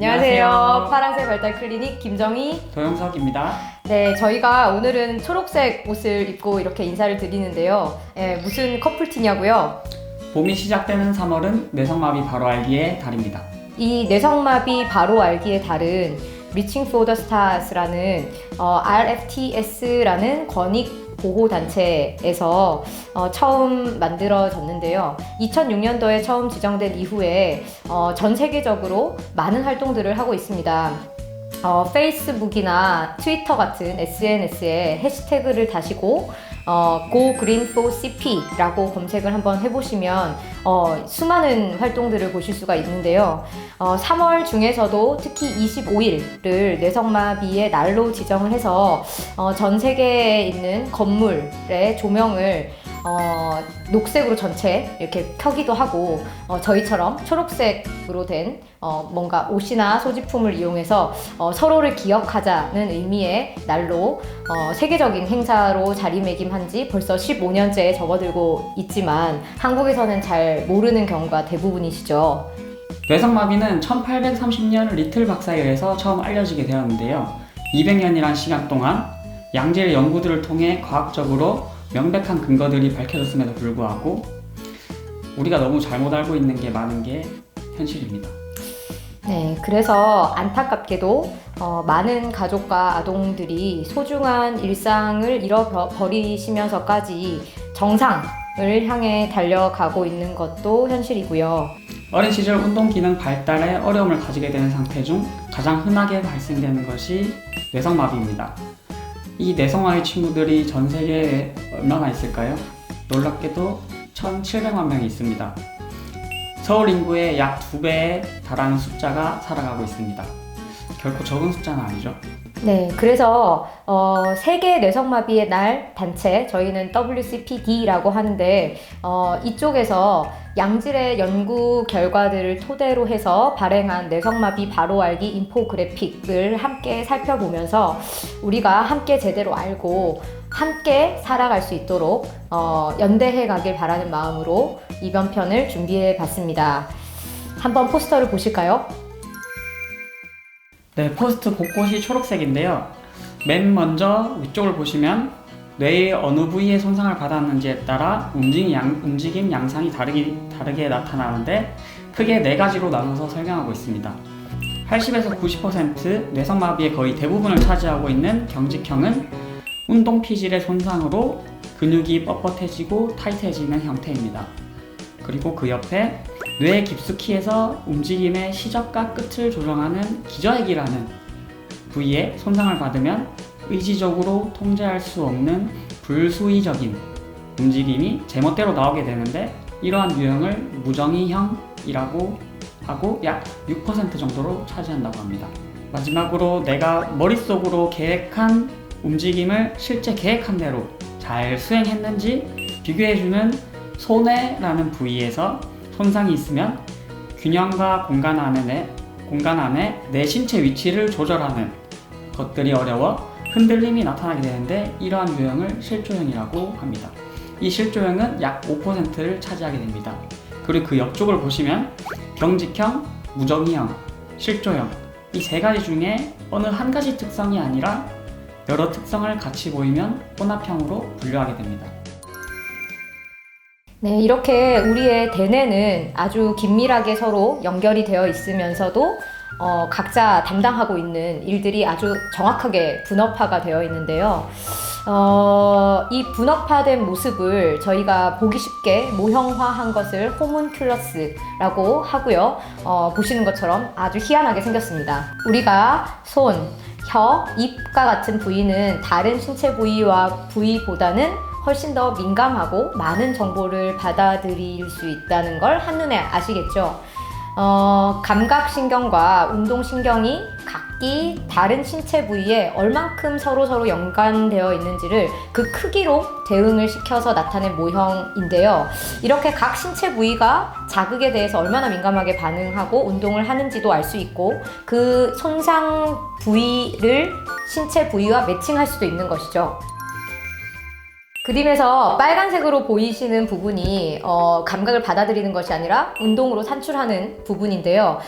안녕하세요. 파란색 발달 클리닉 김정희, 도영석입니다. 네, 저희가 오늘은 초록색 옷을 입고 이렇게 인사를 드리는데요. 무슨 커플티냐고요? 봄이 시작되는 3월은 뇌성마비 바로 알기의 달입니다. 이 뇌성마비 바로 알기의 달은 Reaching for the Stars라는 RFTS라는 권익 보호단체에서 처음 만들어졌는데요. 2006년도에 처음 지정된 이후에 전 세계적으로 많은 활동들을 하고 있습니다. 페이스북이나 트위터 같은 SNS에 해시태그를 다시고 Go Green for CP라고 검색을 한번 해보시면 수많은 활동들을 보실 수가 있는데요. 3월 중에서도 특히 25일을 뇌성마비의 날로 지정을 해서 전 세계에 있는 건물의 조명을 녹색으로 전체 이렇게 켜기도 하고 저희처럼 초록색으로 된 뭔가 옷이나 소지품을 이용해서 서로를 기억하자는 의미의 날로 세계적인 행사로 자리매김한 지 벌써 15년째 접어들고 있지만 한국에서는 잘 모르는 경우가 대부분이시죠. 뇌성마비는 1830년 리틀 박사에 의해서 처음 알려지게 되었는데요. 200년이란 시간 동안 양질 연구들을 통해 과학적으로 명백한 근거들이 밝혀졌음에도 불구하고 우리가 너무 잘못 알고 있는 게 많은 게 현실입니다. 네, 그래서 안타깝게도 많은 가족과 아동들이 소중한 일상을 잃어버리시면서까지 정상을 향해 달려가고 있는 것도 현실이고요. 어린 시절 운동 기능 발달에 어려움을 가지게 되는 상태 중 가장 흔하게 발생되는 것이 뇌성마비입니다. 이 뇌성마비 친구들이 전 세계에 얼마나 있을까요? 놀랍게도 1,700만 명이 있습니다. 서울 인구의 약 2배에 달하는 숫자가 살아가고 있습니다. 결코 적은 숫자는 아니죠. 네, 그래서 세계 뇌성마비의 날 단체, 저희는 WCPD라고 하는데 이쪽에서 양질의 연구 결과들을 토대로 해서 발행한 뇌성마비 바로 알기 인포그래픽을 함께 살펴보면서 우리가 함께 제대로 알고 함께 살아갈 수 있도록 연대해 가길 바라는 마음으로 이번 편을 준비해 봤습니다. 한번 포스터를 보실까요? 네, 포스트 곳곳이 초록색인데요. 맨 먼저 위쪽을 보시면 뇌의 어느 부위에 손상을 받았는지에 따라 움직임 양상이 다르게 나타나는데 크게 4가지로 나눠서 설명하고 있습니다. 80에서 90% 뇌성마비의 거의 대부분을 차지하고 있는 경직형은 운동 피질의 손상으로 근육이 뻣뻣해지고 타이트해지는 형태입니다. 그리고 그 옆에 뇌에 깊숙이 해서 움직임의 시작과 끝을 조정하는 기저핵이라는 부위에 손상을 받으면 의지적으로 통제할 수 없는 불수의적인 움직임이 제멋대로 나오게 되는데 이러한 유형을 무정의형이라고 하고 약 6% 정도로 차지한다고 합니다. 마지막으로 내가 머릿속으로 계획한 움직임을 실제 계획한 대로 잘 수행했는지 비교해주는 손해라는 부위에서 손상이 있으면 균형과 공간 안에 내 신체 위치를 조절하는 것들이 어려워 흔들림이 나타나게 되는데 이러한 유형을 실조형이라고 합니다. 이 실조형은 약 5%를 차지하게 됩니다. 그리고 그 옆쪽을 보시면 경직형, 무정의형, 실조형 이 3가지 중에 어느 한 가지 특성이 아니라 여러 특성을 같이 보이면 혼합형으로 분류하게 됩니다. 네, 이렇게 우리의 대뇌는 아주 긴밀하게 서로 연결이 되어 있으면서도 각자 담당하고 있는 일들이 아주 정확하게 분업화가 되어 있는데요. 이 분업화된 모습을 저희가 보기 쉽게 모형화한 것을 호문큘러스라고 하고요. 보시는 것처럼 아주 희한하게 생겼습니다. 우리가 손, 혀, 입과 같은 부위는 다른 신체 부위보다는 훨씬 더 민감하고 많은 정보를 받아들일 수 있다는 걸 한눈에 아시겠죠? 감각신경과 운동신경이 각기 다른 신체 부위에 얼만큼 서로 연관되어 있는지를 그 크기로 대응을 시켜서 나타낸 모형인데요. 이렇게 각 신체 부위가 자극에 대해서 얼마나 민감하게 반응하고 운동을 하는지도 알 수 있고 그 손상 부위를 신체 부위와 매칭할 수도 있는 것이죠. 그림에서 빨간색으로 보이시는 부분이 감각을 받아들이는 것이 아니라 운동으로 산출하는 부분인데요.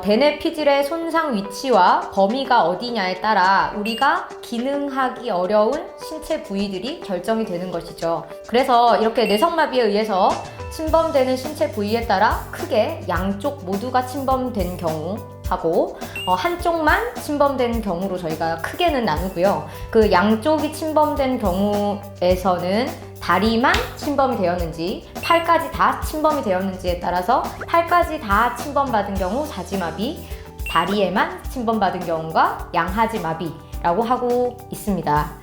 대뇌 피질의 손상 위치와 범위가 어디냐에 따라 우리가 기능하기 어려운 신체 부위들이 결정이 되는 것이죠. 그래서 이렇게 뇌성마비에 의해서 침범되는 신체 부위에 따라 크게 양쪽 모두가 침범된 경우 하고 한쪽만 침범된 경우로 저희가 크게는 나누고요. 그 양쪽이 침범된 경우에서는 다리만 침범이 되었는지 팔까지 다 침범이 되었는지에 따라서 팔까지 다 침범받은 경우 사지마비, 다리에만 침범받은 경우가 양하지마비라고 하고 있습니다.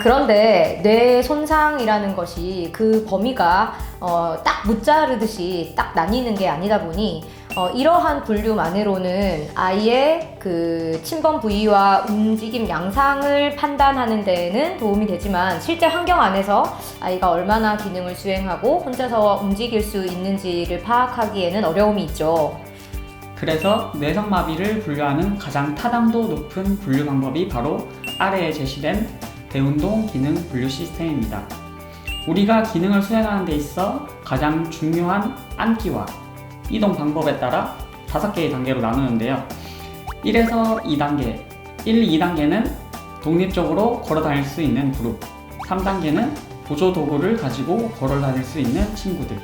그런데 뇌 손상이라는 것이 그 범위가 딱 무자르듯이 딱 나뉘는 게 아니다 보니 이러한 분류만으로는 아이의 그 침범 부위와 움직임 양상을 판단하는 데에는 도움이 되지만 실제 환경 안에서 아이가 얼마나 기능을 수행하고 혼자서 움직일 수 있는지를 파악하기에는 어려움이 있죠. 그래서 뇌성마비를 분류하는 가장 타당도 높은 분류 방법이 바로 아래에 제시된 대운동 기능 분류 시스템입니다. 우리가 기능을 수행하는 데 있어 가장 중요한 앉기와 이동 방법에 따라 5개의 단계로 나누는데요. 1에서 2단계, 1, 2단계는 독립적으로 걸어 다닐 수 있는 그룹, 3단계는 보조 도구를 가지고 걸어 다닐 수 있는 친구들,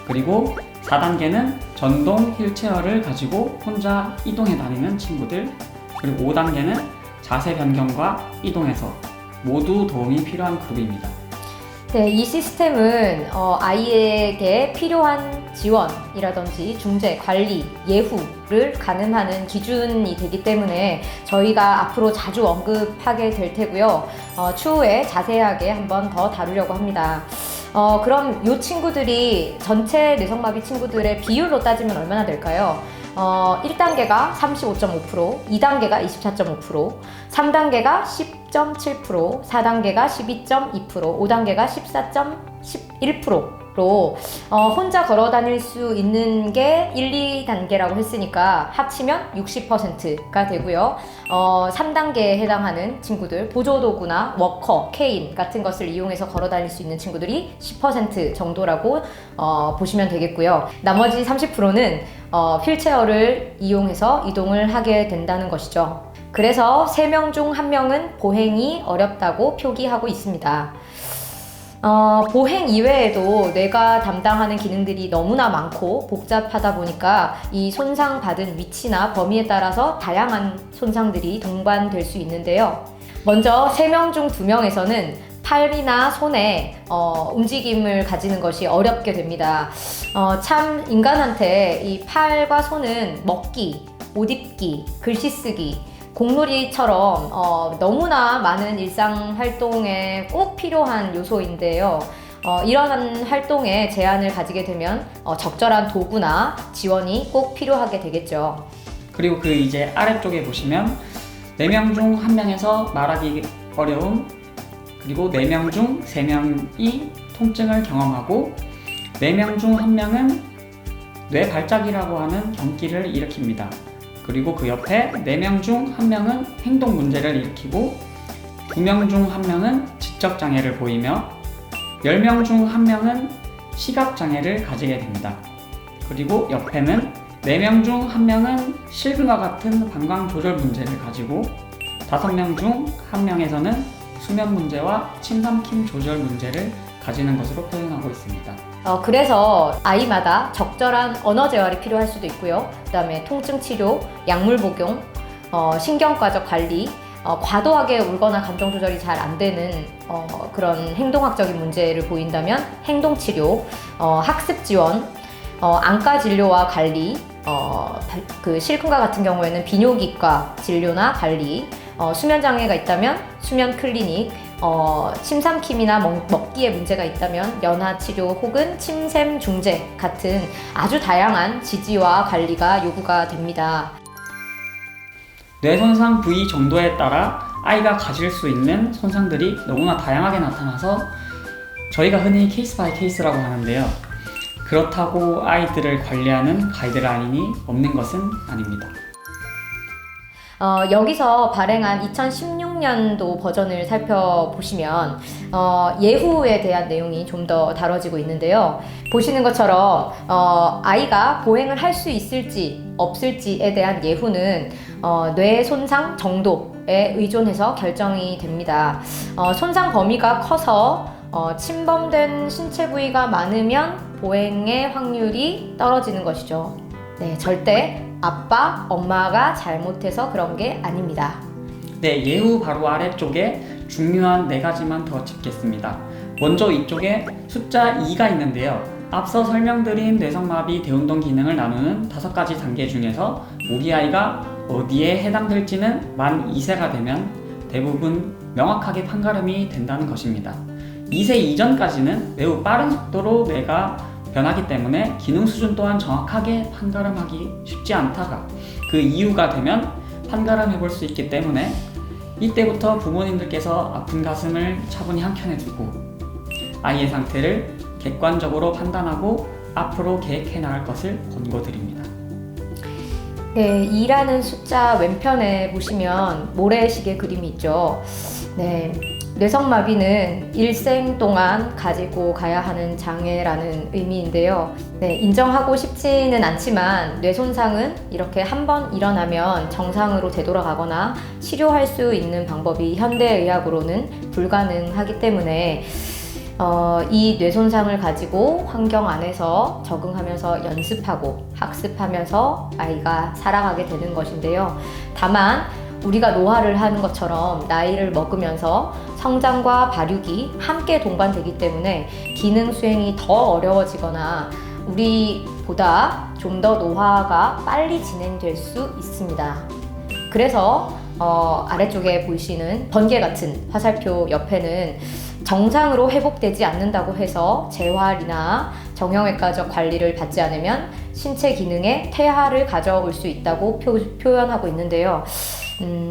그리고 4단계는 전동 휠체어를 가지고 혼자 이동해 다니는 친구들, 그리고 5단계는 자세 변경과 이동에서 모두 도움이 필요한 그룹입니다. 네, 이 시스템은 아이에게 필요한 지원이라든지 중재, 관리, 예후를 가늠하는 기준이 되기 때문에 저희가 앞으로 자주 언급하게 될 테고요. 추후에 자세하게 한번 더 다루려고 합니다. 그럼 이 친구들이 전체 뇌성마비 친구들의 비율로 따지면 얼마나 될까요? 1단계가 35.5%, 2단계가 24.5%, 3단계가 10.7%, 4단계가 12.2%, 5단계가 14.11%로 혼자 걸어 다닐 수 있는 게 1, 2단계라고 했으니까 합치면 60%가 되고요. 3단계에 해당하는 친구들, 보조도구나 워커, 케인 같은 것을 이용해서 걸어 다닐 수 있는 친구들이 10% 정도라고 보시면 되겠고요. 나머지 30%는 휠체어를 이용해서 이동을 하게 된다는 것이죠. 그래서 3명 중 1명은 보행이 어렵다고 표기하고 있습니다. 보행 이외에도 뇌가 담당하는 기능들이 너무나 많고 복잡하다 보니까 이 손상받은 위치나 범위에 따라서 다양한 손상들이 동반될 수 있는데요. 먼저 3명 중 2명에서는 팔이나 손에 움직임을 가지는 것이 어렵게 됩니다. 참 인간한테 이 팔과 손은 먹기, 옷 입기, 글씨 쓰기, 공놀이처럼 너무나 많은 일상 활동에 꼭 필요한 요소인데요. 이러한 활동에 제한을 가지게 되면 적절한 도구나 지원이 꼭 필요하게 되겠죠. 그리고 그 이제 아래쪽에 보시면 4명 중 1명에서 말하기 어려움, 그리고 4명 중 3명이 통증을 경험하고 4명 중 1명은 뇌발작이라고 하는 경기를 일으킵니다. 그리고 그 옆에 4명 중 1명은 행동 문제를 일으키고 2명 중 1명은 지적장애를 보이며 10명 중 1명은 시각장애를 가지게 됩니다. 그리고 옆에는 4명 중 1명은 실근과 같은 방광 조절 문제를 가지고 5명 중 1명에서는 수면 문제와 침 삼킴 조절 문제를 가지는 것으로 표현하고 있습니다. 그래서 아이마다 적절한 언어 재활이 필요할 수도 있고요. 그 다음에 통증 치료, 약물 복용, 신경과적 관리, 과도하게 울거나 감정 조절이 잘 안 되는 그런 행동학적인 문제를 보인다면 행동 치료, 학습 지원, 안과 진료와 관리, 그 실근과 같은 경우에는 비뇨기과 진료나 관리, 수면 장애가 있다면 수면 클리닉, 침삼킴이나 먹기에 문제가 있다면 연화 치료 혹은 침샘 중재 같은 아주 다양한 지지와 관리가 요구가 됩니다. 뇌손상 부위 정도에 따라 아이가 가질 수 있는 손상들이 너무나 다양하게 나타나서 저희가 흔히 케이스 바이 케이스라고 하는데요. 그렇다고 아이들을 관리하는 가이드라인이 없는 것은 아닙니다. 여기서 발행한 2016년 2016년도 버전을 살펴보시면 예후에 대한 내용이 좀 더 다뤄지고 있는데요. 보시는 것처럼 아이가 보행을 할 수 있을지 없을지에 대한 예후는 뇌 손상 정도에 의존해서 결정이 됩니다. 손상 범위가 커서 침범된 신체 부위가 많으면 보행의 확률이 떨어지는 것이죠. 네, 절대 아빠, 엄마가 잘못해서 그런 게 아닙니다. 네, 예후 바로 아래쪽에 중요한 4가지만 더 짚겠습니다. 먼저 이쪽에 숫자 2가 있는데요. 앞서 설명드린 뇌성마비 대운동 기능을 나누는 5가지 단계 중에서 우리 아이가 어디에 해당될지는 만 2세가 되면 대부분 명확하게 판가름이 된다는 것입니다. 2세 이전까지는 매우 빠른 속도로 뇌가 변하기 때문에 기능 수준 또한 정확하게 판가름하기 쉽지 않다가 그 이유가 되면 판가름해 볼 수 있기 때문에 이때부터 부모님들께서 아픈 가슴을 차분히 한켠에 두고 아이의 상태를 객관적으로 판단하고 앞으로 계획해 나갈 것을 권고드립니다. 네, 2라는 숫자 왼편에 보시면 모래시계 그림이 있죠. 네, 뇌성마비는 일생 동안 가지고 가야 하는 장애라는 의미인데요. 네, 인정하고 싶지는 않지만 뇌 손상은 이렇게 한번 일어나면 정상으로 되돌아가거나 치료할 수 있는 방법이 현대의학으로는 불가능하기 때문에 이 뇌 손상을 가지고 환경 안에서 적응하면서 연습하고 학습하면서 아이가 살아가게 되는 것인데요. 다만 우리가 노화를 하는 것처럼 나이를 먹으면서 성장과 발육이 함께 동반되기 때문에 기능 수행이 더 어려워지거나 우리보다 좀 더 노화가 빨리 진행될 수 있습니다. 그래서 아래쪽에 보이시는 번개 같은 화살표 옆에는 정상으로 회복되지 않는다고 해서 재활이나 정형외과적 관리를 받지 않으면 신체 기능에 퇴화를 가져올 수 있다고 표현하고 있는데요.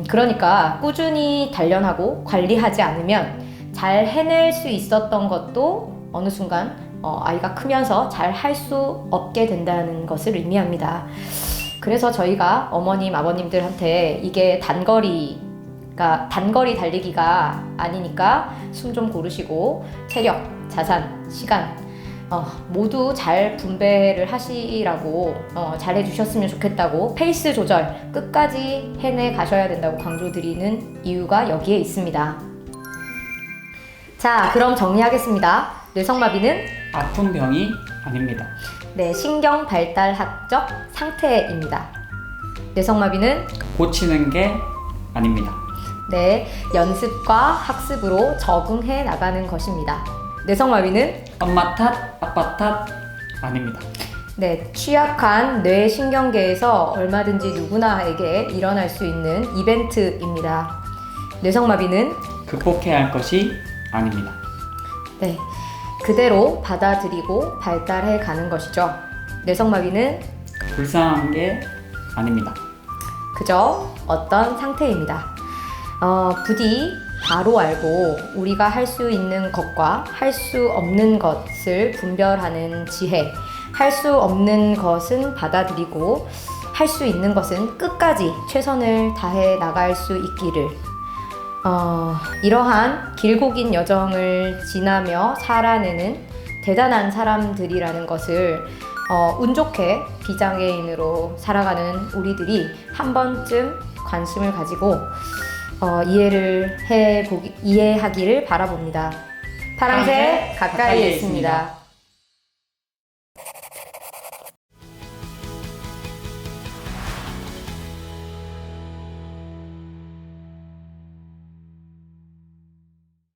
그러니까 꾸준히 단련하고 관리하지 않으면 잘 해낼 수 있었던 것도 어느 순간 아이가 크면서 잘 할 수 없게 된다는 것을 의미합니다. 그래서 저희가 어머님, 아버님들한테 이게 단거리 달리기가 아니니까 숨 좀 고르시고 체력, 자산, 시간 모두 잘 분배를 하시라고 잘 해주셨으면 좋겠다고 페이스 조절 끝까지 해내 가셔야 된다고 강조드리는 이유가 여기에 있습니다. 자, 그럼 정리하겠습니다. 뇌성마비는 아픈 병이 아닙니다. 네, 신경발달학적 상태입니다. 뇌성마비는 고치는 게 아닙니다. 네, 연습과 학습으로 적응해 나가는 것입니다. 뇌성마비는 엄마 탓, 아빠 탓 아닙니다. 네, 취약한 뇌신경계에서 얼마든지 누구나에게 일어날 수 있는 이벤트입니다. 뇌성마비는 극복해야 할 것이 아닙니다. 네, 그대로 받아들이고 발달해 가는 것이죠. 뇌성마비는 불쌍한 게 아닙니다. 그저 어떤 상태입니다. 부디 바로 알고 우리가 할 수 있는 것과 할 수 없는 것을 분별하는 지혜, 할 수 없는 것은 받아들이고 할 수 있는 것은 끝까지 최선을 다해 나갈 수 있기를 이러한 길고 긴 여정을 지나며 살아내는 대단한 사람들이라는 것을 운 좋게 비장애인으로 살아가는 우리들이 한 번쯤 관심을 가지고 이해하기를 바라봅니다. 파랑새 가까이에 있습니다.